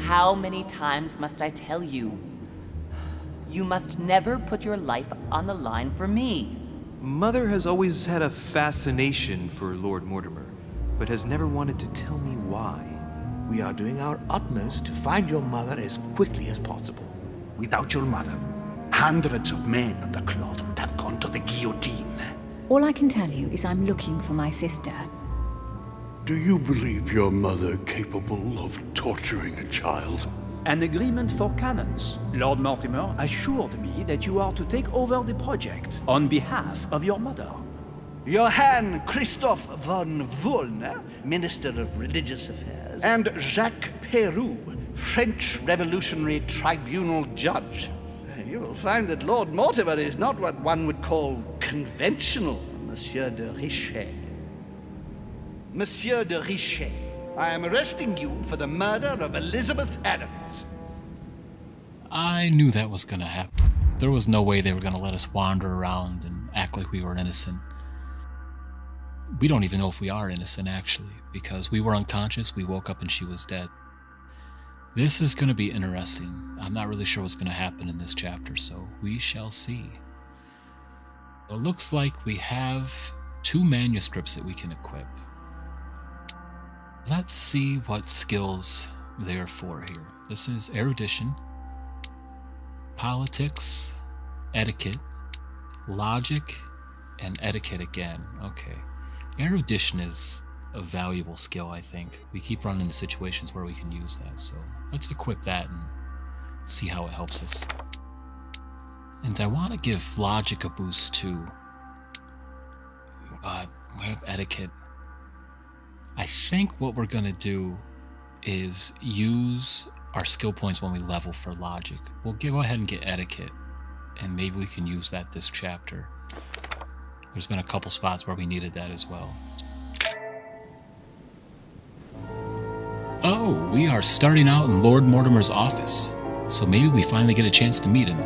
how many times must I tell you? You must never put your life on the line for me. Mother has always had a fascination for Lord Mortimer, but has never wanted to tell me why. We are doing our utmost to find your mother as quickly as possible. Without your mother, hundreds of men of the cloth would have gone to the guillotine. All I can tell you is I'm looking for my sister. Do you believe your mother capable of torturing a child? An agreement for cannons. Lord Mortimer assured me that you are to take over the project on behalf of your mother. Johann Christoph von Wollner, Minister of Religious Affairs, and Jacques Peroux, French Revolutionary Tribunal Judge. You will find that Lord Mortimer is not what one would call conventional, Monsieur de Richet. Monsieur de Richet, I am arresting you for the murder of Elizabeth Adams. I knew that was gonna happen. There was no way they were gonna let us wander around and act like we were innocent. We don't even know if we are innocent, actually, because we were unconscious, we woke up and she was dead. This is gonna be interesting. I'm not really sure what's gonna happen in this chapter, so we shall see. It looks like we have 2 manuscripts that we can equip. Let's see what skills they are for here. This is erudition, politics, etiquette, logic, and etiquette again. Okay. Erudition is a valuable skill, I think. We keep running into situations where we can use that, so let's equip that and see how it helps us. And I want to give logic a boost too, but we have etiquette. I think what we're going to do is use our skill points when we level for logic. We'll go ahead and get etiquette, and maybe we can use that this chapter. There's been a couple spots where we needed that as well. Oh, we are starting out in Lord Mortimer's office, so maybe we finally get a chance to meet him.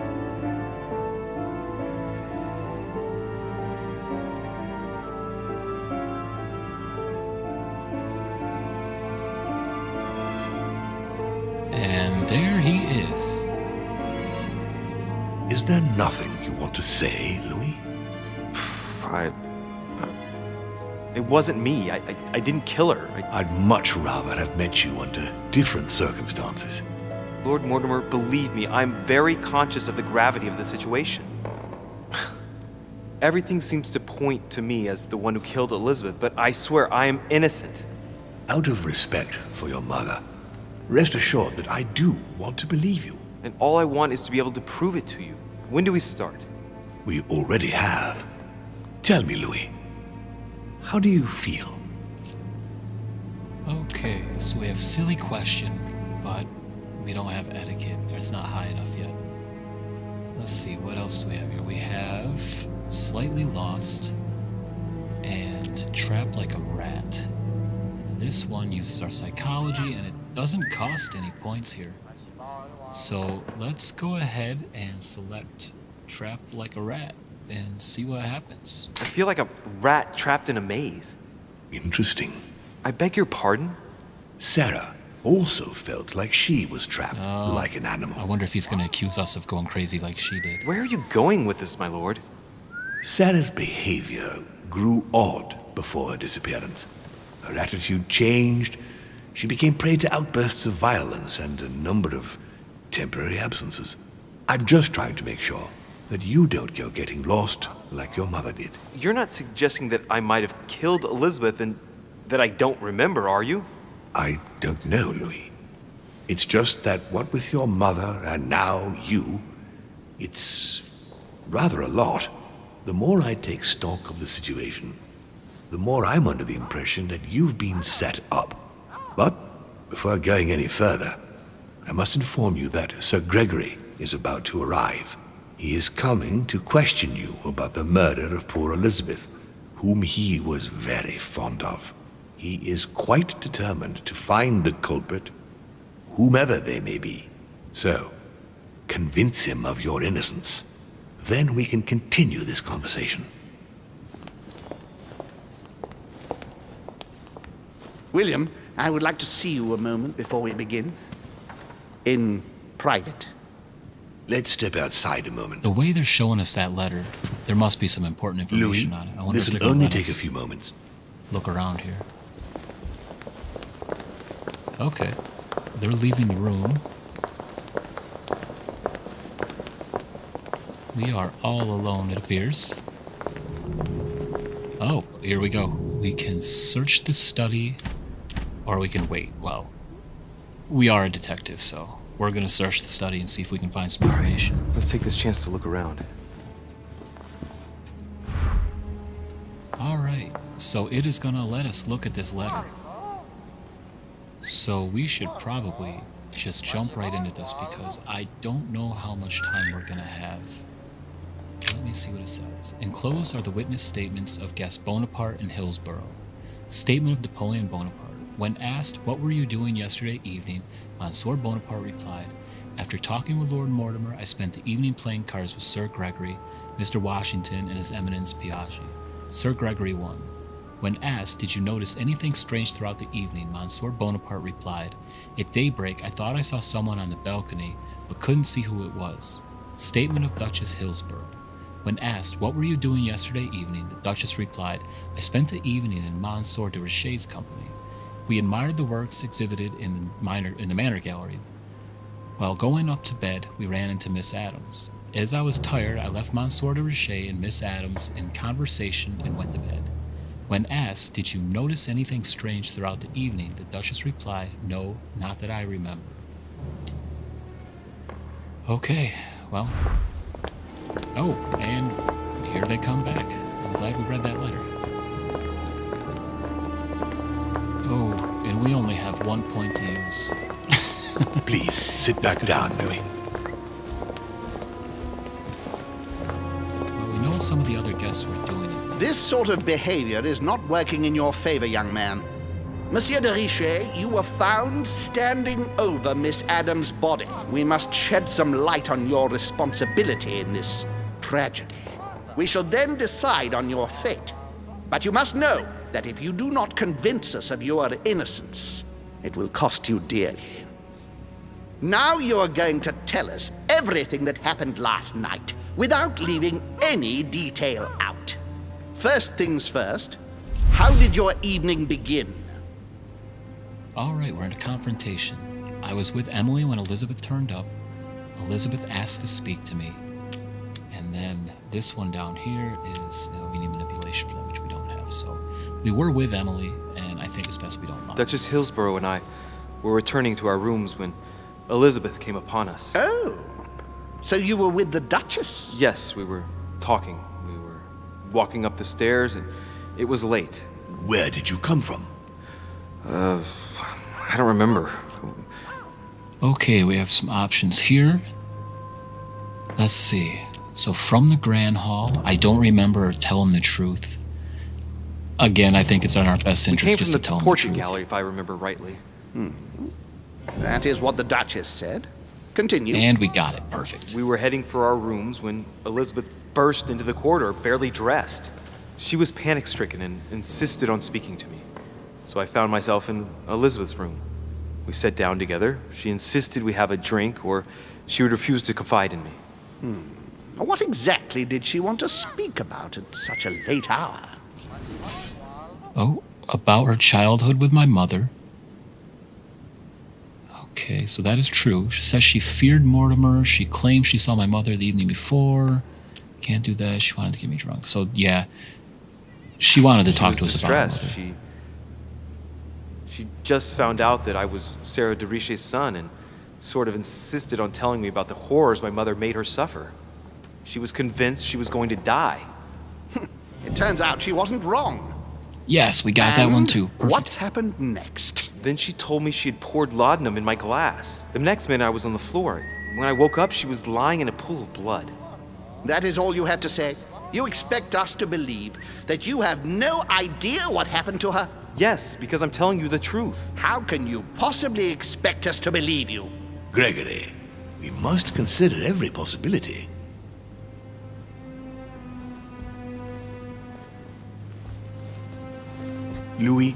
And there he is. Is there nothing you want to say, Louis? It wasn't me. I didn't kill her. I'd much rather have met you under different circumstances. Lord Mortimer, believe me, I'm very conscious of the gravity of the situation. Everything seems to point to me as the one who killed Elizabeth, but I swear I am innocent. Out of respect for your mother, rest assured that I do want to believe you. And all I want is to be able to prove it to you. When do we start? We already have. Tell me, Louis, how do you feel? Okay, so we have silly question, but we don't have etiquette. It's not high enough yet. Let's see, what else do we have here? We have slightly lost and trapped like a rat. This one uses our psychology and it doesn't cost any points here. So let's go ahead and select trapped like a rat and see what happens. I feel like a rat trapped in a maze. Interesting. I beg your pardon? Sarah also felt like she was trapped like an animal. I wonder if he's going to accuse us of going crazy like she did. Where are you going with this, my lord? Sarah's behavior grew odd before her disappearance. Her attitude changed. She became prey to outbursts of violence and a number of temporary absences. I'm just trying to make sure that you don't go getting lost like your mother did. You're not suggesting that I might have killed Elizabeth and that I don't remember, are you? I don't know, Louis. It's just that what with your mother and now you, it's rather a lot. The more I take stock of the situation, the more I'm under the impression that you've been set up. But before going any further, I must inform you that Sir Gregory is about to arrive. He is coming to question you about the murder of poor Elizabeth, whom he was very fond of. He is quite determined to find the culprit, whomever they may be. So, convince him of your innocence. Then we can continue this conversation. William, I would like to see you a moment before we begin. In private. Let's step outside a moment. The way they're showing us that letter, there must be some important information Louis, on it. I wonder if this they're will gonna only let take a us few moments. look around here. Okay. They're leaving the room. We are all alone, it appears. Oh, here we go. We can search the study, or we can wait. Well, we are a detective, so we're going to search the study and see if we can find some information. Let's take this chance to look around. All right, so it is going to let us look at this letter. So we should probably just jump right into this because I don't know how much time we're going to have. Let me see what it says. Enclosed are the witness statements of guests Bonaparte and Hillsborough. Statement of Napoleon Bonaparte. When asked, "What were you doing yesterday evening?" Monsieur Bonaparte replied, "After talking with Lord Mortimer, I spent the evening playing cards with Sir Gregory, Mr. Washington, and His Eminence Piaggi. Sir Gregory won." When asked, "Did you notice anything strange throughout the evening?" Monsieur Bonaparte replied, "At daybreak, I thought I saw someone on the balcony, but couldn't see who it was." Statement of Duchess Hillsborough. When asked, "What were you doing yesterday evening?" the Duchess replied, "I spent the evening in Monsieur de Richet's company. We admired the works exhibited in the Manor Gallery. While going up to bed, we ran into Miss Adams. As I was tired, I left Monsieur de Richet and Miss Adams in conversation and went to bed." When asked, "Did you notice anything strange throughout the evening?" the Duchess replied, "No, not that I remember." Okay, well. Oh, and here they come back. I'm glad we read that letter. Oh, and we only have 1 point to use. Please, sit back down, Louis. Well, we know some of the other guests were doing it. This sort of behavior is not working in your favor, young man. Monsieur de Richet, you were found standing over Miss Adams' body. We must shed some light on your responsibility in this tragedy. We shall then decide on your fate. But you must know that if you do not convince us of your innocence, it will cost you dearly. Now you are going to tell us everything that happened last night without leaving any detail out. First things first, how did your evening begin? All right, we're in a confrontation. I was with Emily when Elizabeth turned up. Elizabeth asked to speak to me. And then this one down here is, we need manipulation for that, which we don't have. So we were with Emily, and I think it's best we don't lie. Duchess Hillsborough and I were returning to our rooms when Elizabeth came upon us. Oh, so you were with the Duchess? Yes, we were talking. We were walking up the stairs, and it was late. Where did you come from? I don't remember. Okay, we have some options here. Let's see. So from the Grand Hall, I don't remember or tell him the truth. Again, I think it's in our best We interest came just from to the tell him the portrait truth. gallery, if I remember rightly. That is what the Duchess said. Continue. And we got it. Perfect. We were heading for our rooms when Elizabeth burst into the corridor, barely dressed. She was panic-stricken and insisted on speaking to me. So I found myself in Elizabeth's room. We sat down together. She insisted we have a drink, or she would refuse to confide in me. What exactly did she want to speak about at such a late hour? Oh, about her childhood with my mother. Okay, so that is true. She says she feared Mortimer. She claimed she saw my mother the evening before. Can't do that. She wanted to get me drunk. So, yeah. She wanted to talk to us about her mother. She just found out that I was Sarah de Richet's son and sort of insisted on telling me about the horrors my mother made her suffer. She was convinced she was going to die. It turns out she wasn't wrong. Yes, we got that one And too. Perfect. What happened next? Then she told me she had poured laudanum in my glass. The next minute I was on the floor. When I woke up, she was lying in a pool of blood. That is all you had to say? You expect us to believe that you have no idea what happened to her? Yes, because I'm telling you the truth. How can you possibly expect us to believe you? Gregory, we must consider every possibility. Louis,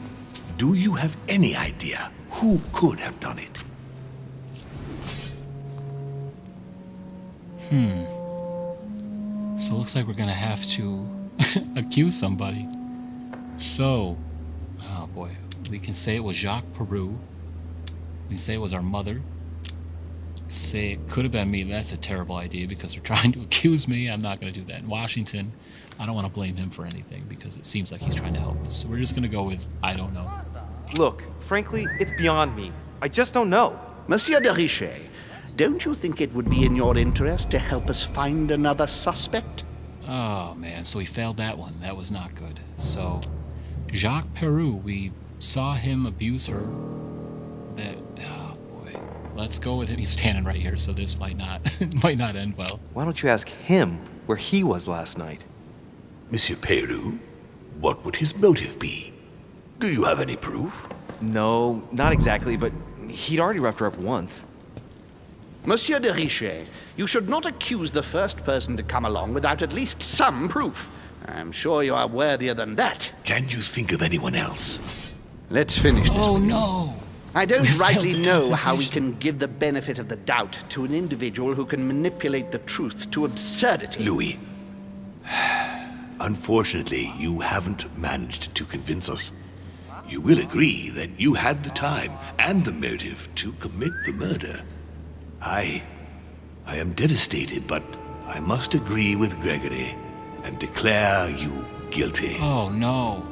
do you have any idea who could have done it? So it looks like we're gonna have to accuse somebody. So, oh boy, we can say it was Jacques Peru. We can say it was our mother. Say it could have been me. That's a terrible idea because they're trying to accuse me. I'm not gonna do that. In Washington, I don't want to blame him for anything because it seems like he's trying to help us. So we're just gonna go with I don't know. Look, frankly, it's beyond me. I just don't know. Monsieur de Richet, don't you think it would be in your interest to help us find another suspect? Oh man, so he failed that one. That was not good. So, Jacques Peru, we saw him abuse her. Oh boy, let's go with him. He's standing right here, so this might not end well. Why don't you ask him where he was last night? Monsieur Peru, what would his motive be? Do you have any proof? No, not exactly, but he'd already roughed her up once. Monsieur de Richet, you should not accuse the first person to come along without at least some proof. I'm sure you are worthier than that. Can you think of anyone else? Let's finish this. Oh no! I don't We rightly failed the know how we confrontation. can give the benefit of the doubt to an individual who can manipulate the truth to absurdity. Louis, unfortunately, you haven't managed to convince us. You will agree that you had the time and the motive to commit the murder. I am devastated, but I must agree with Gregory and declare you guilty. Oh no!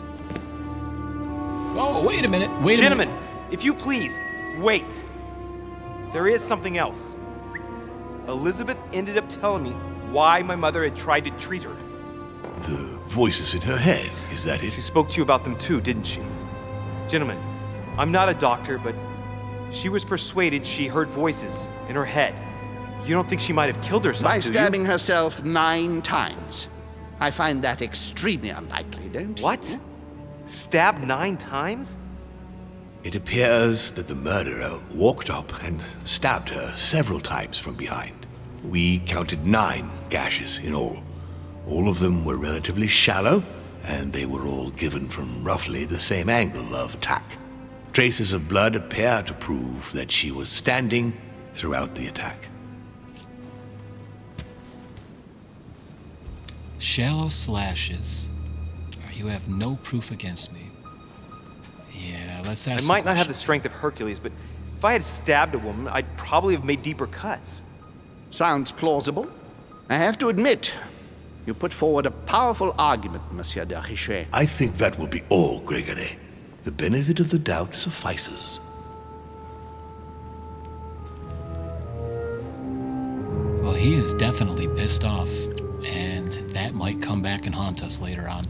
Oh wait a minute! Wait a Gentlemen, minute! if you please, wait. There is something else. Elizabeth ended up telling me why my mother had tried to treat her. The voices in her head, is that it? She spoke to you about them too, didn't she? Gentlemen, I'm not a doctor, but she was persuaded she heard voices in her head. You don't think she might have killed herself, By do stabbing you? herself 9 times. I find that extremely unlikely, don't you? What? Stabbed 9 times? It appears that the murderer walked up and stabbed her several times from behind. We counted 9 gashes in all. All of them were relatively shallow, and they were all given from roughly the same angle of attack. Traces of blood appear to prove that she was standing throughout the attack. Shallow slashes. You have no proof against me. Yeah, let's ask I some might not have the questions. strength of Hercules, but if I had stabbed a woman, I'd probably have made deeper cuts. Sounds plausible. I have to admit, you put forward a powerful argument, Monsieur de Richet. I think that will be all, Gregory. The benefit of the doubt suffices. Well, he is definitely pissed off, and that might come back and haunt us later on.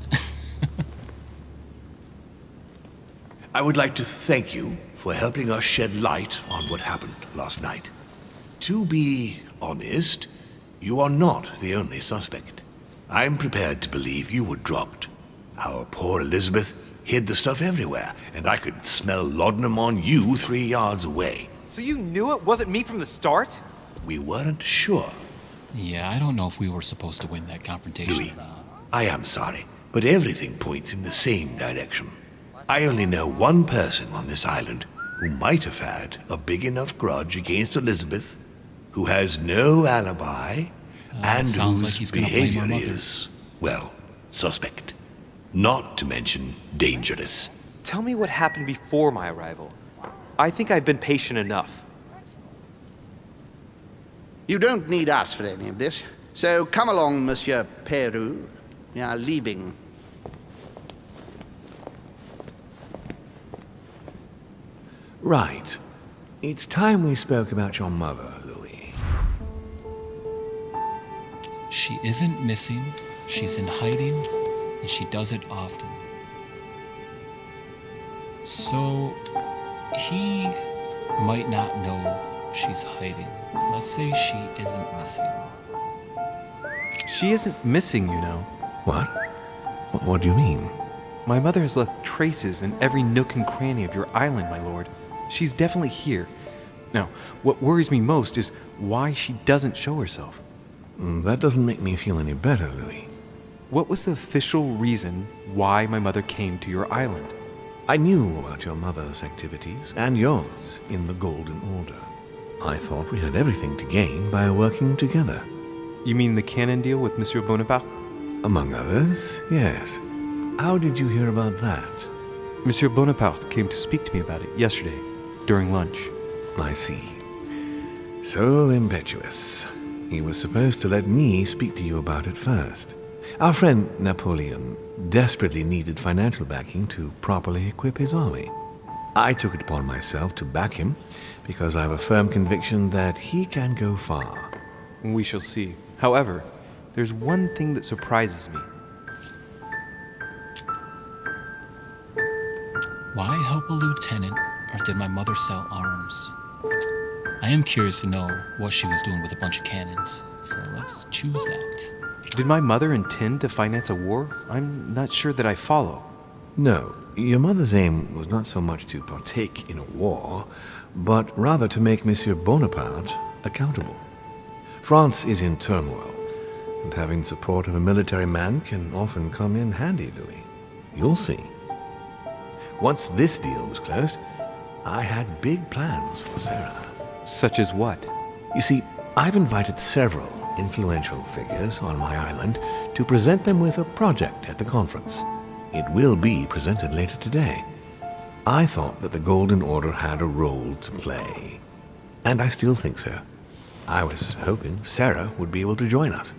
I would like to thank you for helping us shed light on what happened last night. To be honest, you are not the only suspect. I'm prepared to believe you were drugged. Our poor Elizabeth hid the stuff everywhere, and I could smell laudanum on you 3 yards away. So you knew it wasn't me from the start? We weren't sure. Yeah, I don't know if we were supposed to win that confrontation Louis, or not. I am sorry, but everything points in the same direction. I only know one person on this island who might have had a big enough grudge against Elizabeth, who has no alibi, and sounds whose like he's gonna blame our behavior mother. is, well, suspect. Not to mention dangerous. Tell me what happened before my arrival. I think I've been patient enough. You don't need us for any of this. So come along, Monsieur Peru. We are leaving. Right. It's time we spoke about your mother, Louis. She isn't missing, she's in hiding, and she does it often. So, he might not know she's hiding. Let's say she isn't missing. She isn't missing, you know. What? What do you mean? My mother has left traces in every nook and cranny of your island, my lord. She's definitely here. Now, what worries me most is why she doesn't show herself. That doesn't make me feel any better, Louis. What was the official reason why my mother came to your island? I knew about your mother's activities, and yours, in the Golden Order. I thought we had everything to gain by working together. You mean the cannon deal with Monsieur Bonaparte? Among others, yes. How did you hear about that? Monsieur Bonaparte came to speak to me about it yesterday, during lunch. I see. So impetuous. He was supposed to let me speak to you about it first. Our friend Napoleon desperately needed financial backing to properly equip his army. I took it upon myself to back him because I have a firm conviction that he can go far. We shall see. However, there's one thing that surprises me. Why help a lieutenant, or did my mother sell arms? I am curious to know what she was doing with a bunch of cannons, so let's choose that. Did my mother intend to finance a war? I'm not sure that I follow. No, your mother's aim was not so much to partake in a war, but rather to make Monsieur Bonaparte accountable. France is in turmoil, and having the support of a military man can often come in handy, Louis. You'll see. Once this deal was closed, I had big plans for Sarah. Such as what? You see, I've invited several influential figures on my island to present them with a project at the conference. It will be presented later today. I thought that the Golden Order had a role to play, and I still think so. I was hoping Sarah would be able to join us.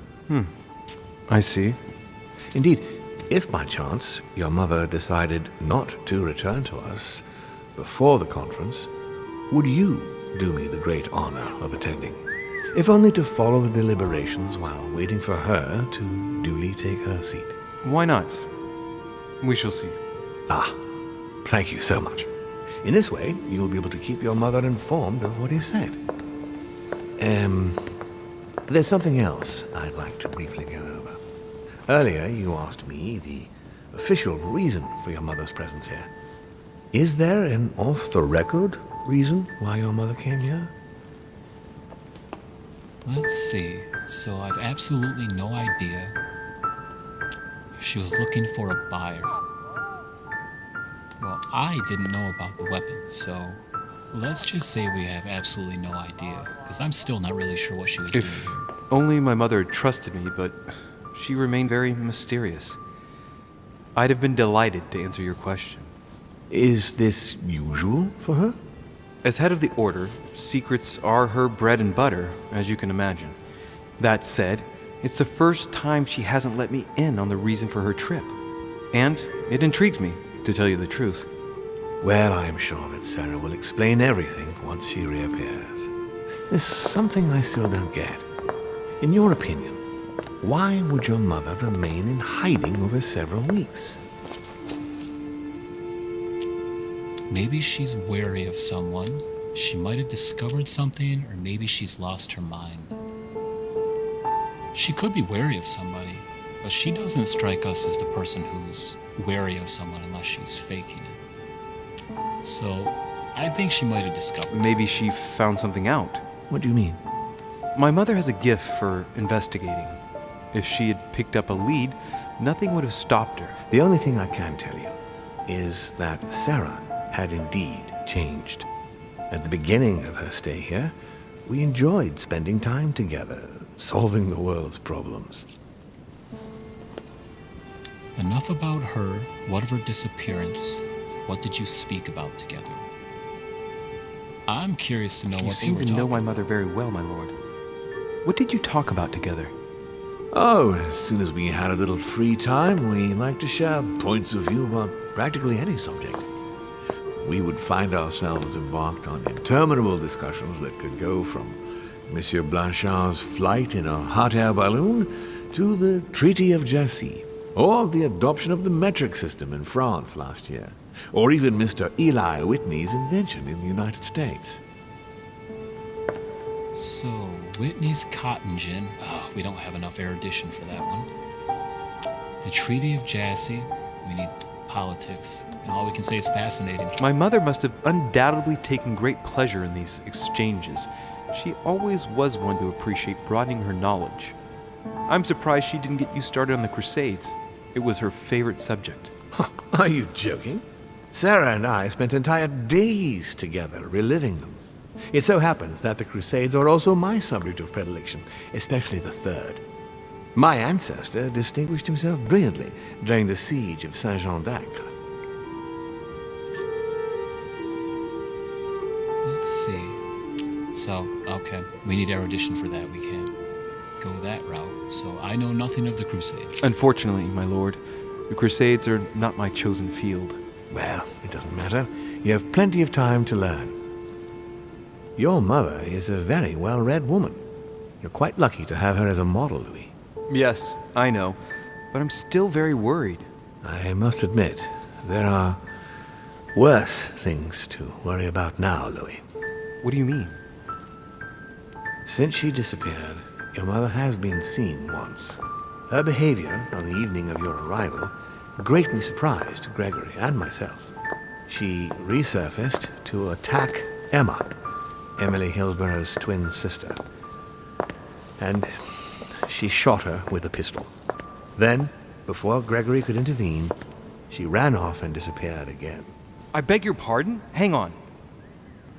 I see. Indeed, if by chance your mother decided not to return to us before the conference, would you do me the great honor of attending? If only to follow the deliberations while waiting for her to duly take her seat. Why not? We shall see. Thank you so much. In this way, you'll be able to keep your mother informed of what is said. There's something else I'd like to briefly go over. Earlier, you asked me the official reason for your mother's presence here. Is there an off-the-record reason why your mother came here? Let's see. So I've absolutely no idea. She was looking for a buyer. Well, I didn't know about the weapon, so let's just say we have absolutely no idea, because I'm still not really sure what she was If doing. only my mother had trusted me, but she remained very mysterious. I'd have been delighted to answer your question. Is this usual for her? As head of the Order, secrets are her bread and butter, as you can imagine. That said, it's the first time she hasn't let me in on the reason for her trip. And it intrigues me, to tell you the truth. Well, I'm sure that Sarah will explain everything once she reappears. There's something I still don't get. In your opinion, why would your mother remain in hiding over several weeks? Maybe she's wary of someone. She might have discovered something, or maybe she's lost her mind. She could be wary of somebody, but she doesn't strike us as the person who's wary of someone unless she's faking it. So, I think she might have discovered Maybe she found something out. What do you mean? My mother has a gift for investigating. If she had picked up a lead, nothing would have stopped her. The only thing I can tell you is that Sarah had indeed changed. At the beginning of her stay here, we enjoyed spending time together, solving the world's problems. Enough about her. What of her disappearance? What did you speak about together? I'm curious to know You what they seem were to talking know my about. mother very well, my lord. What did you talk about together? Oh, as soon as we had a little free time, we liked to share points of view about practically any subject. We would find ourselves embarked on interminable discussions that could go from Monsieur Blanchard's flight in a hot air balloon to the Treaty of Jassy, or the adoption of the metric system in France last year, or even Mr. Eli Whitney's invention in the United States. So, Whitney's cotton gin. Oh, we don't have enough erudition for that one. The Treaty of Jassy. We need politics. And all we can say is fascinating. My mother must have undoubtedly taken great pleasure in these exchanges. She always was one to appreciate broadening her knowledge. I'm surprised she didn't get you started on the Crusades. It was her favorite subject. Are you joking? Sarah and I spent entire days together reliving them. It so happens that the Crusades are also my subject of predilection, especially the third. My ancestor distinguished himself brilliantly during the siege of Saint-Jean d'Acre. Let's see. So, okay, we need erudition for that. We can't go that route. So I know nothing of the Crusades. Unfortunately, my lord, the Crusades are not my chosen field. Well, it doesn't matter. You have plenty of time to learn. Your mother is a very well-read woman. You're quite lucky to have her as a model, Louis. Yes, I know, but I'm still very worried. I must admit, there are worse things to worry about now, Louis. What do you mean? Since she disappeared, your mother has been seen once. Her behavior on the evening of your arrival greatly surprised Gregory and myself. She resurfaced to attack Emma, Emily Hillsborough's twin sister. And she shot her with a pistol. Then, before Gregory could intervene, she ran off and disappeared again. I beg your pardon? Hang on.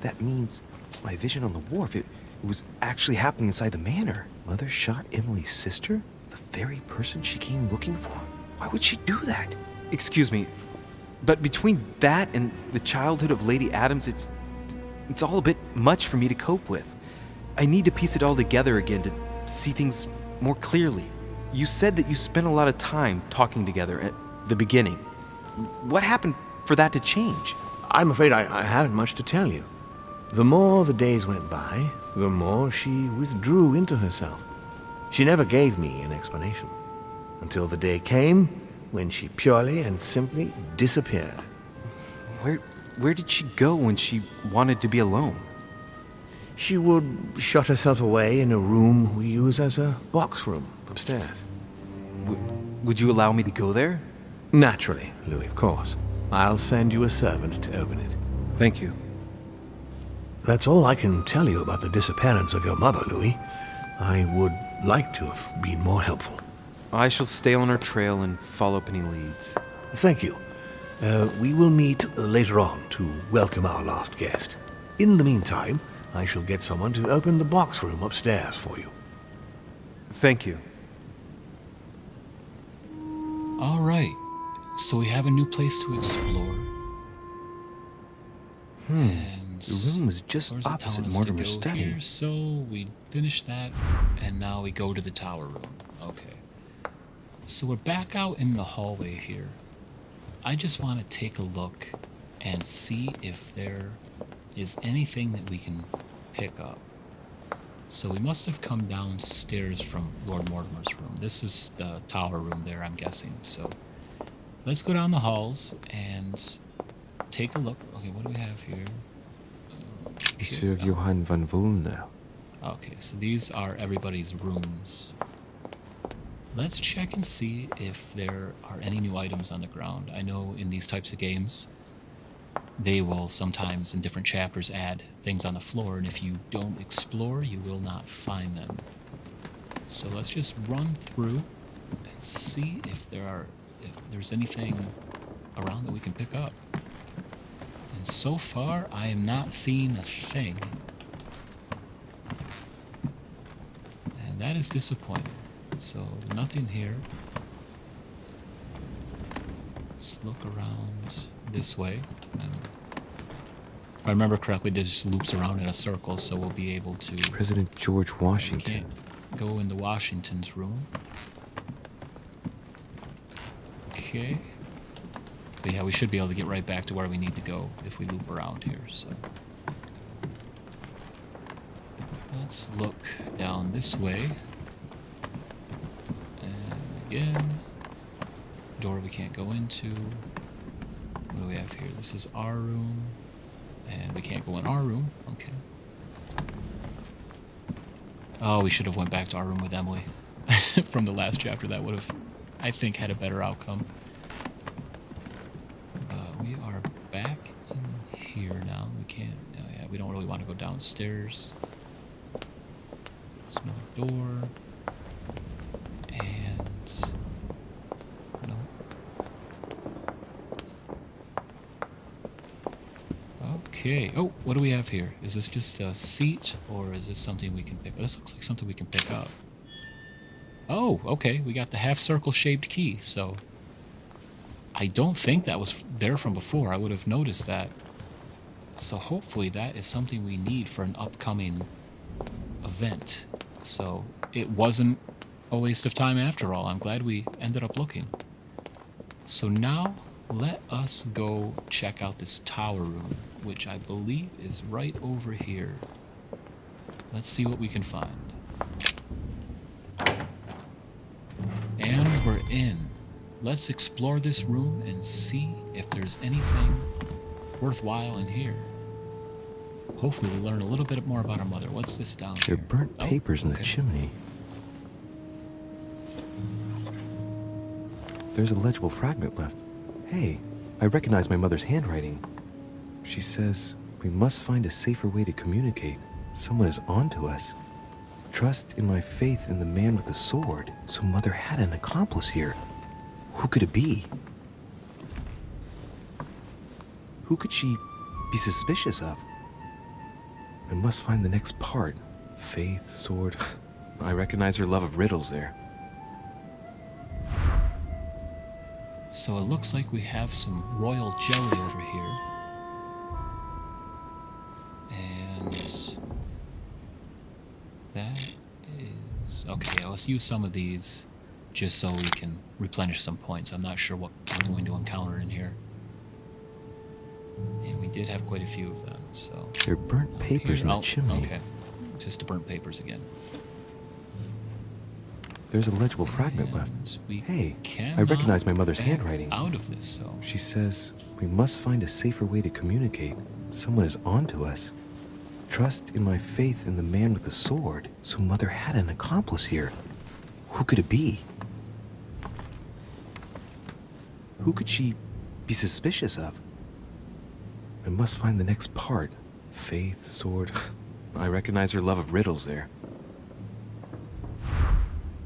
That means my vision on the wharf, it was actually happening inside the manor. Mother shot Emily's sister? The very person she came looking for? Why would she do that? Excuse me, but between that and the childhood of Lady Adams, it's all a bit much for me to cope with. I need to piece it all together again to see things more clearly. You said that you spent a lot of time talking together at the beginning. What happened for that to change? I'm afraid I haven't much to tell you. The more the days went by, the more she withdrew into herself. She never gave me an explanation, until the day came when she purely and simply disappeared. Where did she go when she wanted to be alone? She would shut herself away in a room we use as a box room upstairs. Would you allow me to go there? Naturally, Louis, of course. I'll send you a servant to open it. Thank you. That's all I can tell you about the disappearance of your mother, Louis. I would like to have been more helpful. I shall stay on her trail and follow up any leads. Thank you. We will meet later on to welcome our last guest. In the meantime, I shall get someone to open the box room upstairs for you. Thank you. All right, so we have a new place to explore. And The room is just where's it opposite telling us Mortimer's to go study. here? So we finished that, and now we go to the tower room. Okay. So we're back out in the hallway here. I just want to take a look and see if there is anything that we can pick up. So we must have come downstairs from Lord Mortimer's room. This is the tower room there, I'm guessing. So let's go down the halls and take a look. Okay, what do we have here? Monsieur Johann von Wollner. Okay, so these are everybody's rooms. Let's check and see if there are any new items on the ground. I know in these types of games, they will sometimes in different chapters add things on the floor, and if you don't explore, you will not find them. So let's just run through and see if there's anything around that we can pick up. And so far, I am not seeing a thing. And that is disappointing. So, nothing here. Let's look around this way. And if I remember correctly, this just loops around in a circle, so we'll be able to... President George We Washington. can't go into Washington's room. Okay. But yeah, we should be able to get right back to where we need to go if we loop around here, so... Let's look down this way. And again... Door we can't go into. What do we have here? This is our room. And we can't go in our room. Okay. Oh, we should have went back to our room with Emily. From the last chapter. That would have, I think, had a better outcome. We are back in here now. We can't... Oh yeah, we don't really want to go downstairs. There's another door. And... Okay. Oh, what do we have here? Is this just a seat, or is this something we can pick? This looks like something we can pick up. Oh, okay. We got the half-circle shaped key, so I don't think that was there from before. I would have noticed that. So hopefully that is something we need for an upcoming event. So it wasn't a waste of time after all. I'm glad we ended up looking. So now let us go check out this tower room, which I believe is right over here. Let's see what we can find. And we're in. Let's explore this room and see if there's anything worthwhile in here. Hopefully we'll learn a little bit more about our mother. What's this down There are here? burnt papers in the chimney. There's a legible fragment left. Hey, I recognize my mother's handwriting. She says, we must find a safer way to communicate. Someone is onto us. Trust in my faith in the man with the sword. So Mother had an accomplice here. Who could it be? Who could she be suspicious of? I must find the next part. Faith, sword. I recognize her love of riddles there. So it looks like we have some royal jelly over here. And that is... Okay, let's use some of these just so we can replenish some points. I'm not sure what we're going to encounter in here. And we did have quite a few of them, so... There are burnt papers in the chimney. Okay, just the burnt papers again. There's a legible fragment left. We Hey, I recognize my mother's cannot handwriting. out of this, so... She says, we must find a safer way to communicate. Someone is onto us. Trust in my faith in the man with the sword. So Mother had an accomplice here. Who could it be? Who could she be suspicious of? I must find the next part. Faith, sword. I recognize her love of riddles there.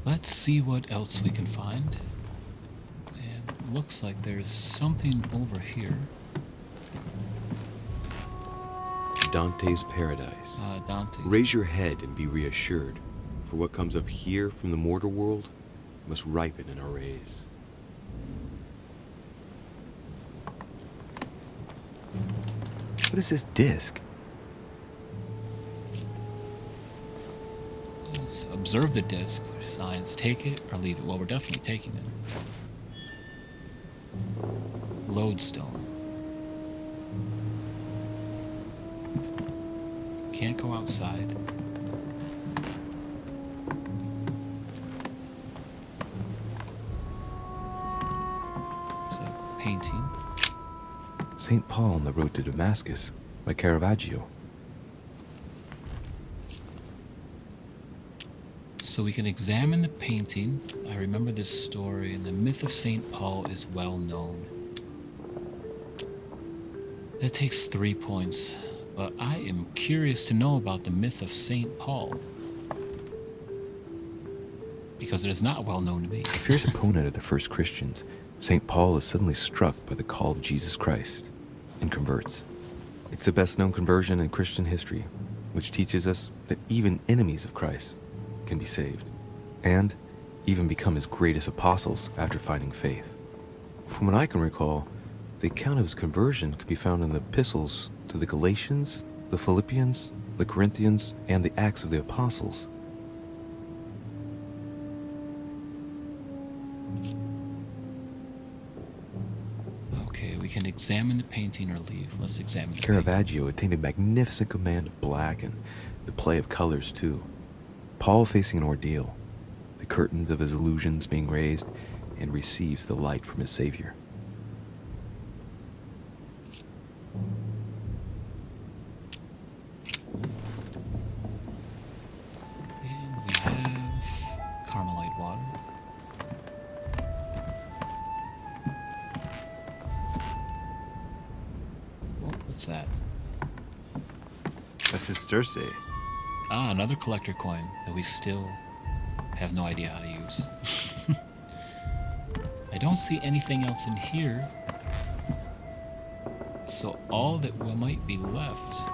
Let's see what else we can find. And it looks like there's something over here. Dante's Paradise. Dante's. Raise your head and be reassured, for what comes up here from the mortal world must ripen in our rays. What is this disc? Let's observe the disc. Signs, take it or leave it. Well, we're definitely taking it. Lodestone. Can't go outside. It's a painting. St. Paul on the road to Damascus by Caravaggio. So we can examine the painting. I remember this story, and the myth of St. Paul is well known. That takes 3 points, but I am curious to know about the myth of St. Paul. Because it is not well known to me. A fierce opponent of the first Christians, St. Paul is suddenly struck by the call of Jesus Christ and converts. It's the best known conversion in Christian history, which teaches us that even enemies of Christ can be saved, and even become his greatest apostles after finding faith. From what I can recall, the account of his conversion could be found in the epistles to the Galatians, the Philippians, the Corinthians, and the Acts of the Apostles. Okay, we can examine the painting or leave. Let's examine the Caravaggio attained a magnificent command of black and the play of colors too. Paul facing an ordeal, the curtains of his illusions being raised, and receives the light from his Savior. And we have Carmelite water. Oh, what's that? That's his Circe. Ah, another collector coin that we still have no idea how to use. I don't see anything else in here. so all that might be left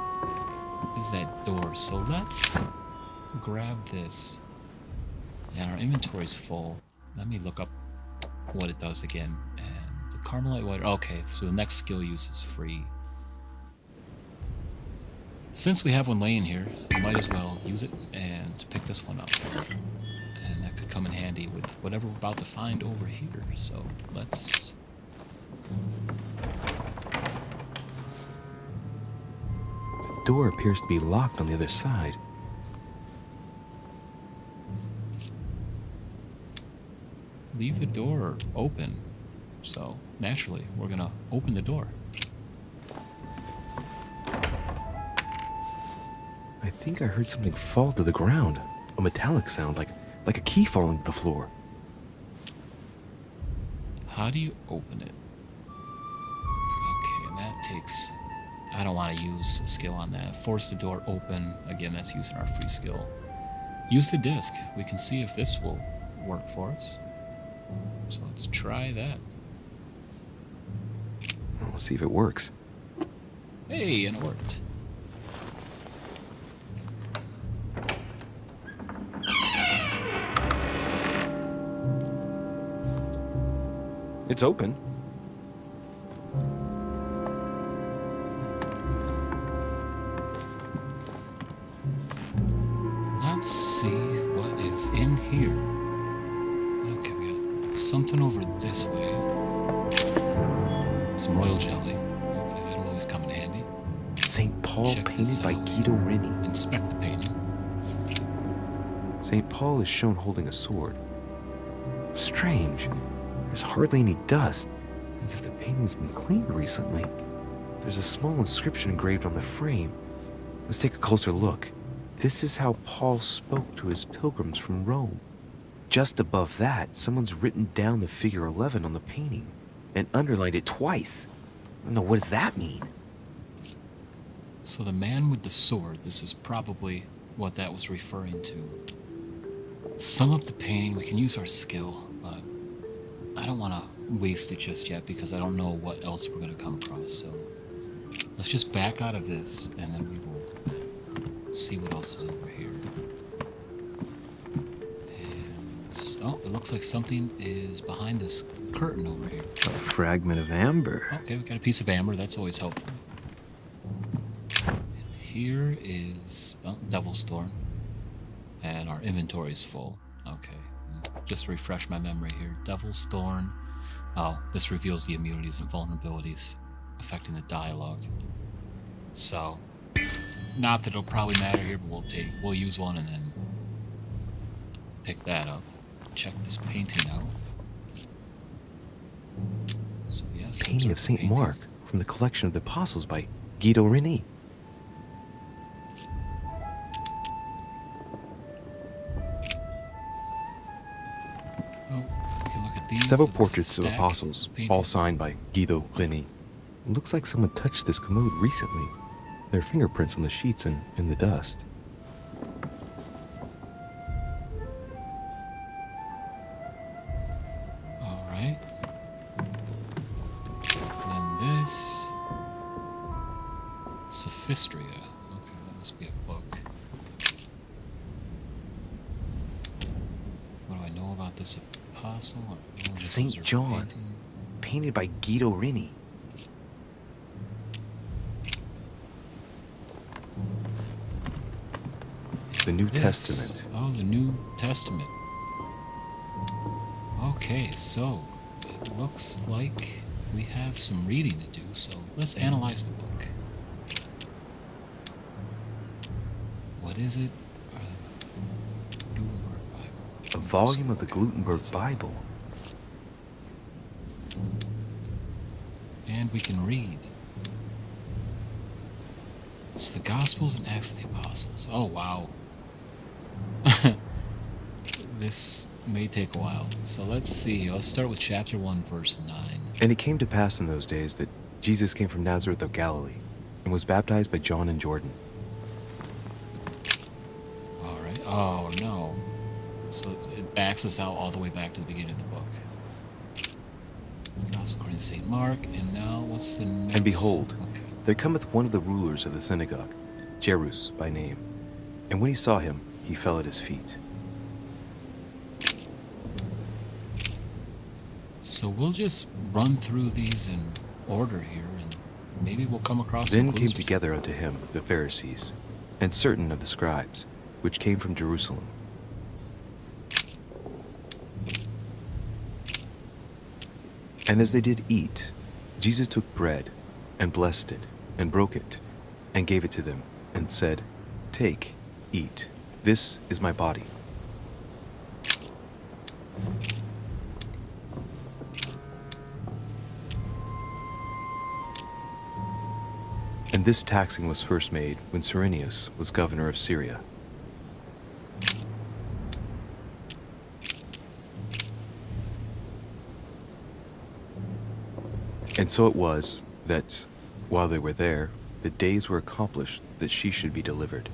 is that door. So let's grab this. And our inventory's full. Let me look up what it does again. And the Carmelite water. Okay, so the next skill use is free. Since we have one laying here, we might as well use it and pick this one up. And that could come in handy with whatever we're about to find over here. So let's... The door appears to be locked on the other side. Leave the door open. So naturally, we're gonna open the door. I think I heard something fall to the ground. A metallic sound, like a key falling to the floor. How do you open it? Okay, and that takes... I don't want to use a skill on that. Force the door open. Again, that's using our free skill. Use the disc. We can see if this will work for us. So let's try that. We'll see if it works. Hey, and it worked. It's open. Let's see what is in here. Okay, we got something over this way. Some royal jelly. Okay, that'll always come in handy. St. Paul Check painted this by out. Guido Reni. Inspect the painting. St. Paul is shown holding a sword. Strange. There's hardly any dust, as if the painting's been cleaned recently. There's a small inscription engraved on the frame. Let's take a closer look. This is how Paul spoke to his pilgrims from Rome. Just above that, someone's written down the figure 11 on the painting and underlined it twice. No, what does that mean? So the man with the sword, this is probably what that was referring to. Sum up the painting, we can use our skill, but I don't want to waste it just yet because I don't know what else we're going to come across. So let's just back out of this and then we will see what else is over here. And, oh, it looks like something is behind this curtain over here. A fragment of amber. Okay, we got a piece of amber. That's always helpful. And here is Devil's Thorn. And our inventory is full. Okay. Just to refresh my memory here. Devil's Thorn. Oh, this reveals the immunities and vulnerabilities affecting the dialogue. So, not that it'll probably matter here, but we'll use one and then pick that up. Check this painting out. So yes, Painting of St. Mark from the collection of the Apostles by Guido Reni. Oh, we can look at these. Several So there's a portraits of stack apostles, paintings. all signed by Guido Reni. It looks like someone touched this commode recently. There are fingerprints on the sheets and in the dust. All right. And this Sophistria. Okay, that must be a book. What do I know about this apostle? I know this was St. her John, painting. painted by Guido Reni. The New This- Testament. Oh, the New Testament. Okay, so it looks like we have some reading to do, so let's analyze the book. What is it? Gutenberg Bible. A volume of the Okay, Gutenberg what is it? Bible. And we can read. It's the Gospels and Acts of the Apostles. Oh, wow. This may take a while. So let's see. Let's start with chapter 1, verse 9. And it came to pass in those days that Jesus came from Nazareth of Galilee and was baptized by John in Jordan. All right. Oh, no. So it backs us out all the way back to the beginning of the book. Gospel according to St. Mark. And now, what's the next? And behold, Okay. there cometh one of the rulers of the synagogue, Jairus by name. And when he saw him, he fell at his feet. So we'll just run through these in order here, and maybe we'll come across some Then clues came or together unto him the Pharisees, and certain of the scribes, which came from Jerusalem. And as they did eat, Jesus took bread, and blessed it, and broke it, and gave it to them, and said, Take, eat, this is my body. And this taxing was first made when Cyrenius was governor of Syria. And so it was that, while they were there, the days were accomplished that she should be delivered.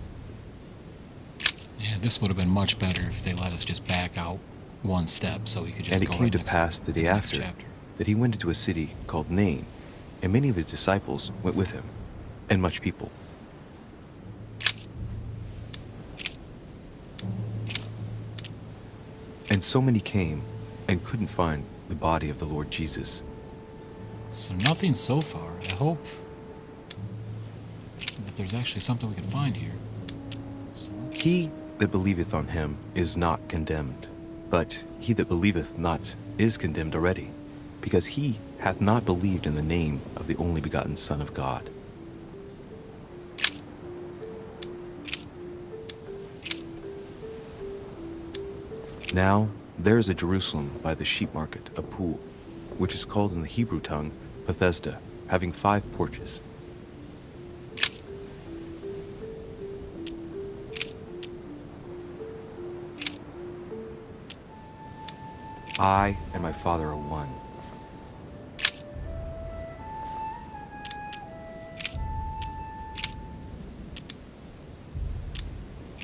Yeah, this would have been much better if they let us just back out one step so we could just And it go came right to next pass the to day next after chapter. that he went into a city called Nain, and many of his disciples went with him, and much people. And so many came and couldn't find the body of the Lord Jesus. So nothing so far. I hope that there's actually something we can find here. So He that believeth on him is not condemned, but he that believeth not is condemned already, because he hath not believed in the name of the only begotten Son of God. Now there is at Jerusalem by the sheep market a pool, which is called in the Hebrew tongue Bethesda, having 5 porches. I and my Father are one.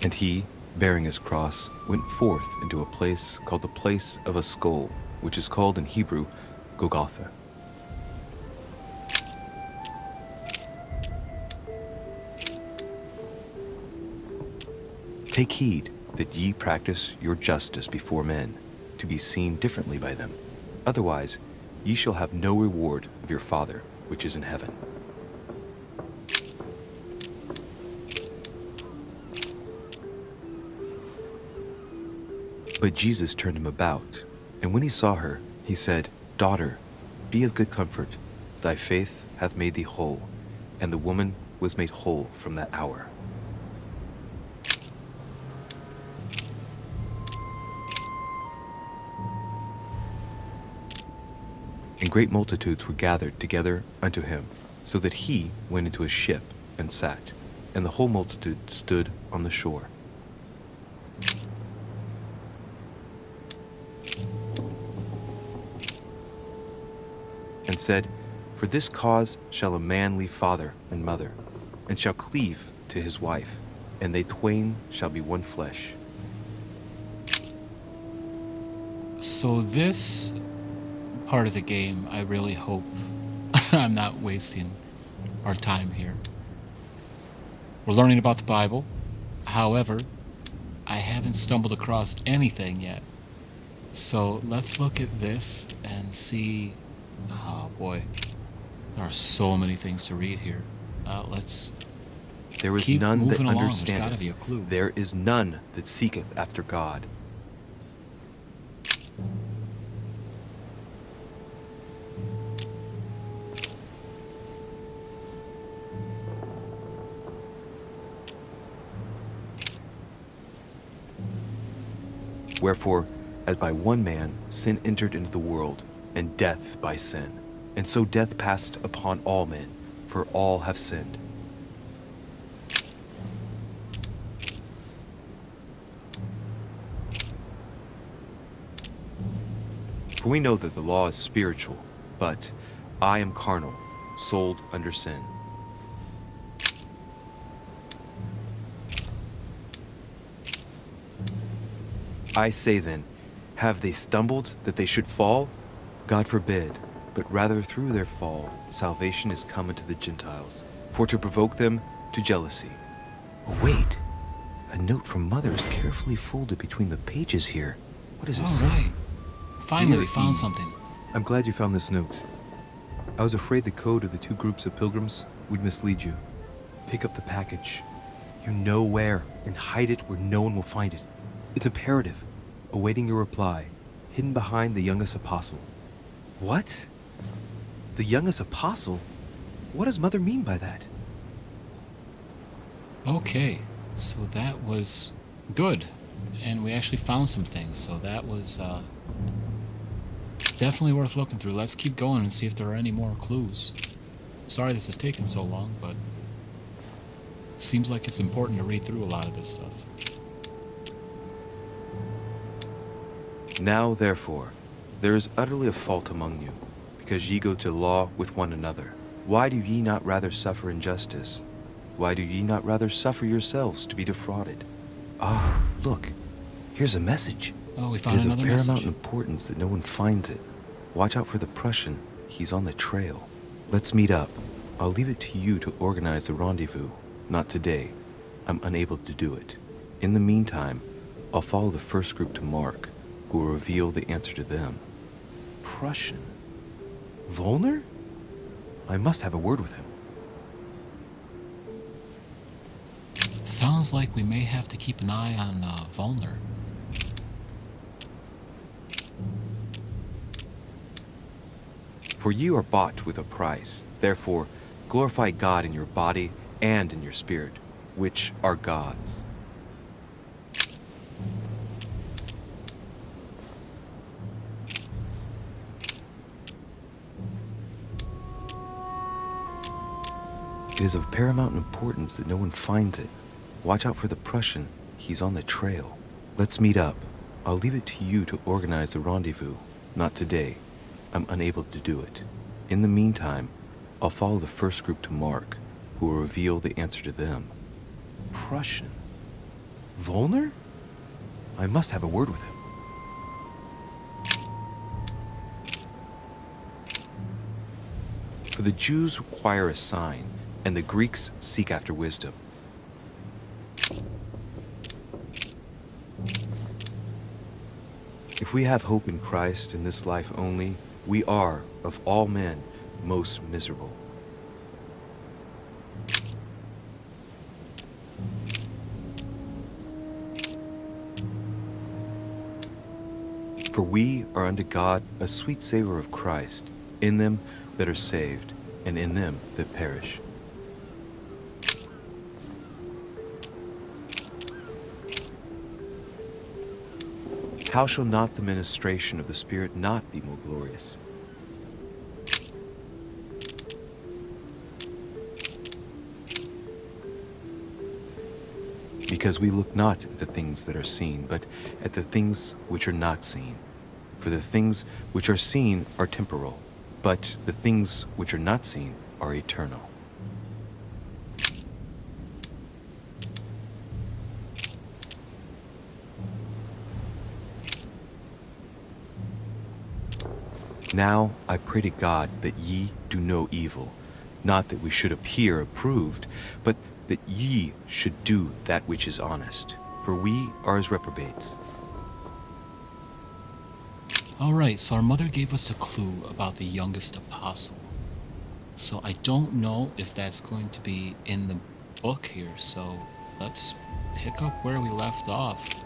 And he, bearing his cross, went forth into a place called the place of a skull, which is called in Hebrew Golgotha. Take heed that ye practice your justice before men, to be seen differently by them. Otherwise, ye shall have no reward of your Father which is in heaven. But Jesus turned him about, and when he saw her, he said, Daughter, be of good comfort, thy faith hath made thee whole. And the woman was made whole from that hour. And great multitudes were gathered together unto him, so that he went into a ship and sat, and the whole multitude stood on the shore. And said, For this cause shall a man leave father and mother, and shall cleave to his wife, and they twain shall be one flesh. So this part of the game, I really hope I'm not wasting our time here. We're learning about the Bible. However, I haven't stumbled across anything yet. So let's look at this and see. Oh boy, there are so many things to read here. Let's There is keep none that moving along. There's got to understandeth. be a clue. There is none that seeketh after God. Wherefore, as by one man sin entered into the world, and death by sin, and so death passed upon all men, for all have sinned. For we know that the law is spiritual, but I am carnal, sold under sin. I say then, have they stumbled that they should fall? God forbid. but rather through their fall, salvation is come unto the Gentiles, for to provoke them to jealousy. Oh, wait. A note from Mother is carefully folded between the pages here. What does it say? All right. Finally, we Dear found E, something. I'm glad you found this note. I was afraid the code of the two groups of pilgrims would mislead you. Pick up the package. You know where, and hide it where no one will find it. It's imperative. Awaiting your reply, hidden behind the youngest apostle. What? The youngest apostle? What does Mother mean by that? Okay, so that was good. And we actually found some things, so that was definitely worth looking through. Let's keep going and see if there are any more clues. Sorry this is taking so long, but it seems like it's important to read through a lot of this stuff. Now, therefore, there is utterly a fault among you, because ye go to law with one another. Why do ye not rather suffer injustice? Why do ye not rather suffer yourselves to be defrauded? Ah, look, here's a message. Oh, we It found is of another paramount message. importance that no one finds it. Watch out for the Prussian. He's on the trail. Let's meet up. I'll leave it to you to organize the rendezvous. Not today. I'm unable to do it. In the meantime, I'll follow the first group to Mark, who will reveal the answer to them. Prussian? Volner? I must have a word with him. Sounds like we may have to keep an eye on Volner. For you are bought with a price. Therefore, glorify God in your body and in your spirit, which are God's. It is of paramount importance that no one finds it. Watch out for the Prussian. He's on the trail. Let's meet up. I'll leave it to you to organize the rendezvous. Not today. I'm unable to do it. In the meantime, I'll follow the first group to Mark, who will reveal the answer to them. Prussian? Volner? I must have a word with him. For the Jews require a sign, and the Greeks seek after wisdom. If we have hope in Christ in this life only, we are, of all men, most miserable. For we are unto God a sweet savor of Christ, in them that are saved, and in them that perish. How shall not the ministration of the Spirit not be more glorious? Because we look not at the things that are seen, but at the things which are not seen. For the things which are seen are temporal, but the things which are not seen are eternal. Now I pray to God that ye do no evil, not that we should appear approved, but that ye should do that which is honest, for we are as reprobates. Alright, so our mother gave us a clue about the youngest apostle. So I don't know if that's going to be in the book here, so let's pick up where we left off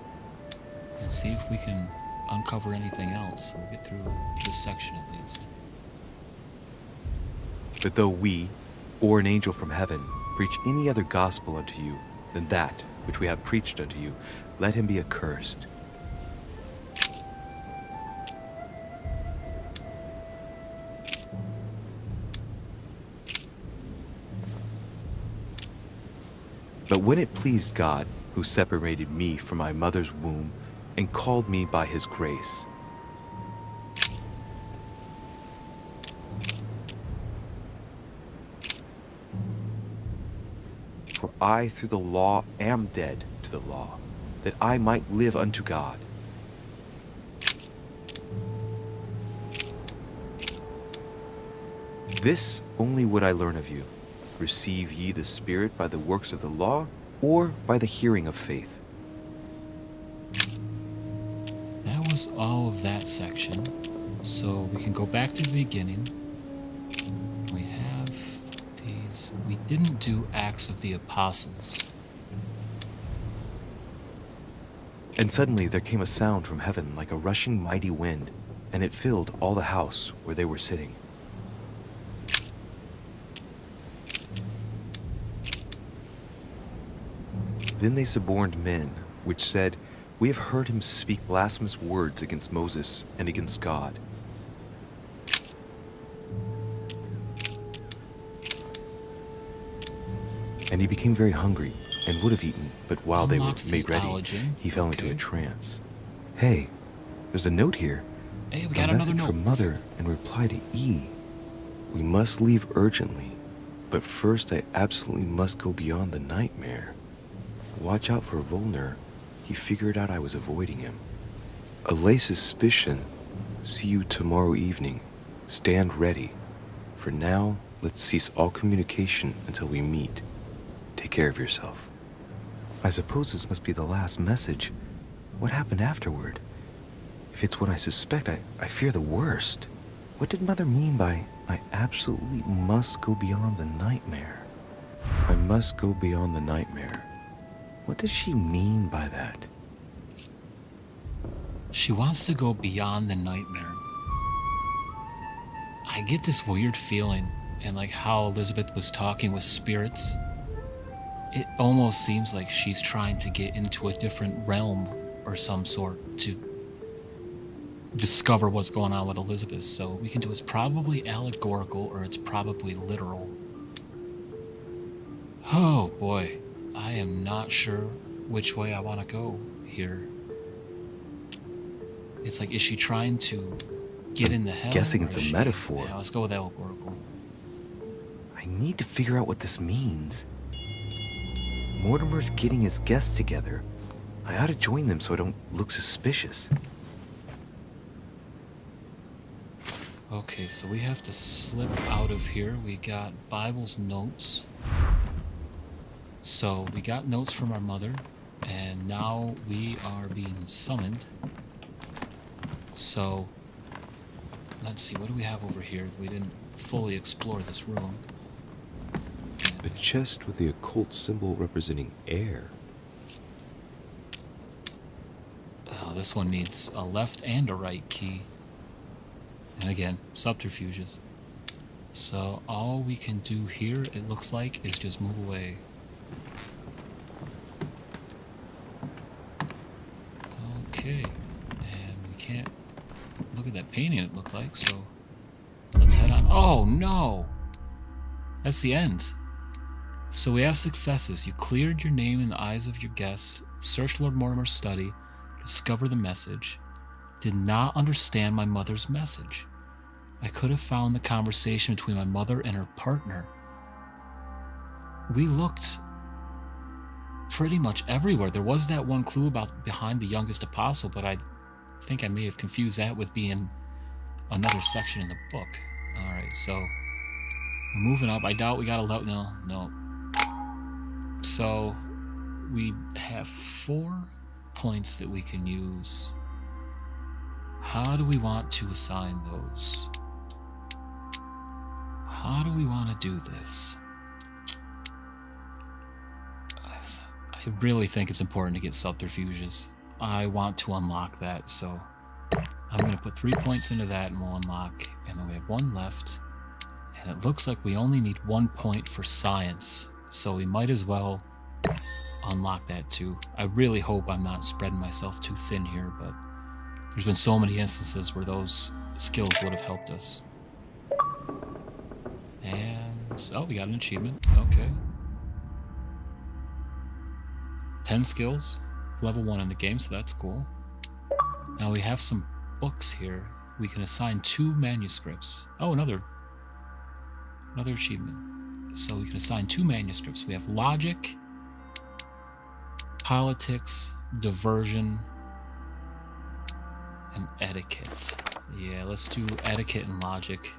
and see if we can uncover anything else. So we'll get through this section at least. But though we, or an angel from heaven, preach any other gospel unto you than that which we have preached unto you, let him be accursed. But when it pleased God, who separated me from my mother's womb and called me by his grace, for I through the law am dead to the law, that I might live unto God. This only would I learn of you. Receive ye the Spirit by the works of the law, or by the hearing of faith? That was all of that section. So we can go back to the beginning. We have these. We didn't do Acts of the Apostles. And suddenly there came a sound from heaven like a rushing mighty wind, and it filled all the house where they were sitting. Then they suborned men, which said, We have heard him speak blasphemous words against Moses and against God. And he became very hungry and would have eaten, but while they were made ready, he fell into a trance. Hey, there's a note here. Hey, we got another note. From Mother in reply to E. We must leave urgently, but first I absolutely must go beyond the nightmare. Watch out for Volner. He figured out I was avoiding him. Allay suspicion. See you tomorrow evening. Stand ready. For now, let's cease all communication until we meet. Take care of yourself. I suppose this must be the last message. What happened afterward? If it's what I suspect, I fear the worst. What did Mother mean by, I absolutely must go beyond the nightmare? I must go beyond the nightmare. What does she mean by that? She wants to go beyond the nightmare. I get this weird feeling, and like how Elizabeth was talking with spirits, it almost seems like she's trying to get into a different realm or some sort to discover what's going on with Elizabeth. So we can do it's probably allegorical or it's probably literal. Oh boy, I am not sure which way I want to go here. It's like, is she trying to get into hell? Guessing it's a metaphor. Yeah, let's go with allegorical. I need to figure out what this means. Mortimer's getting his guests together. I ought to join them so I don't look suspicious. Okay, so we have to slip out of here. We got Bible's notes. So we got notes from our mother, and now we are being summoned. So let's see, what do we have over here? We didn't fully explore this room. A chest with the occult symbol representing air. Oh, this one needs a left and a right key. And again, subterfuges. So all we can do here, it looks like, is just move away. Okay, and we can't look at that painting it looked like, so let's head on. Oh no! That's the end. So we have successes. You cleared your name in the eyes of your guests, searched Lord Mortimer's study, discovered the message, did not understand my mother's message. I could have found the conversation between my mother and her partner. We looked pretty much everywhere. There was that one clue about behind the youngest apostle, but I think I may have confused that with being another section in the book. Alright, so we're moving up. I doubt we got a no. So we have 4 points that we can use. How do we want to assign those? How do we want to do this? I really think it's important to get subterfuges. I want to unlock that, so I'm going to put 3 points into that and we'll unlock. And then we have 1 left. And it looks like we only need 1 point for science. So we might as well unlock that too. I really hope I'm not spreading myself too thin here, but there's been so many instances where those skills would have helped us. And, oh, we got an achievement. Okay. 10 skills, level 1 in the game, so that's cool. Now we have some books here. We can assign 2 manuscripts. Oh, another achievement. So we can assign 2 manuscripts. We have logic, politics, diversion, and etiquette. Yeah, let's do etiquette and logic.